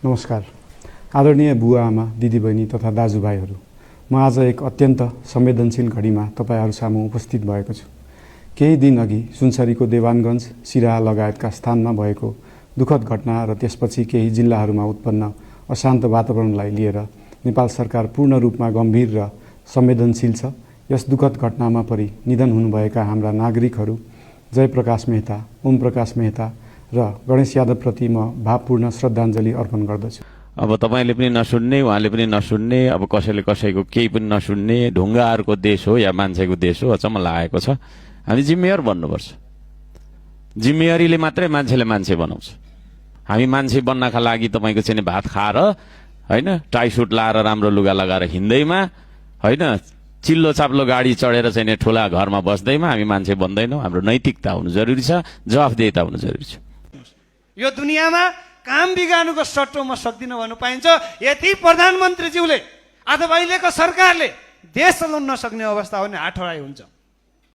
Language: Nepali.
नमस्कार। आदरणीय बुवा आमा, दिदीबहिनी तथा दाजुभाइहरू, म आज एक अत्यन्त संवेदनशील घडीमा तपाईहरू सामु उपस्थित भएको छु। केही दिन अघि सुनसरीको देवानगञ्ज, सिराहा लगायतका स्थानमा भएको दुःखद घटना र त्यसपछि केही जिल्लाहरूमा उत्पन्न अशान्त वातावरणलाई लिएर नेपाल सरकार पूर्ण रूपमा गम्भीर र संवेदनशील छ। यस दुःखद घटनामा परि निधन हुनुभएका हाम्रा नागरिकहरू जयप्रकाश मेहता, ओम प्रकाश मेहता र गणेश यादवप्रति म भावपूर्ण श्रद्धाञ्जली अर्पण गर्दछु। अब तपाईले पनि नसुन्ने, उहाँले पनि नसुन्ने, अब कसैले कसैको केही पनि नसुन्ने ढुङ्गाहरूको देश हो या मान्छेको देश हो, अचम्म लागेको छ। हामी जिम्मेवार बन्नुपर्छ। जिम्मेवारीले मात्रै मान्छेले मान्छे बनाउँछ। हामी मान्छे बन्नका लागि तपाईँको चाहिँ भात खाएर होइन, टाई सुट लाएर राम्रो लुगा लगाएर हिँड्दैमा होइन, चिल्लो चाप्लो गाडी चढेर चाहिँ ठुला घरमा बस्दैमा हामी मान्छे बन्दैनौँ। हाम्रो नैतिकता हुनु जरुरी छ, जवाफदेहिता हुनु जरुरी छ। यो दुनियाँमा काम बिगार्नुको सट्टोमा सक्दिन भन्नु पाइन्छ। यति प्रधानमन्त्रीज्यूले अथवा अहिलेको सरकारले देश चलाउन नसक्ने अवस्था हो भने हात हराइ हुन्छ।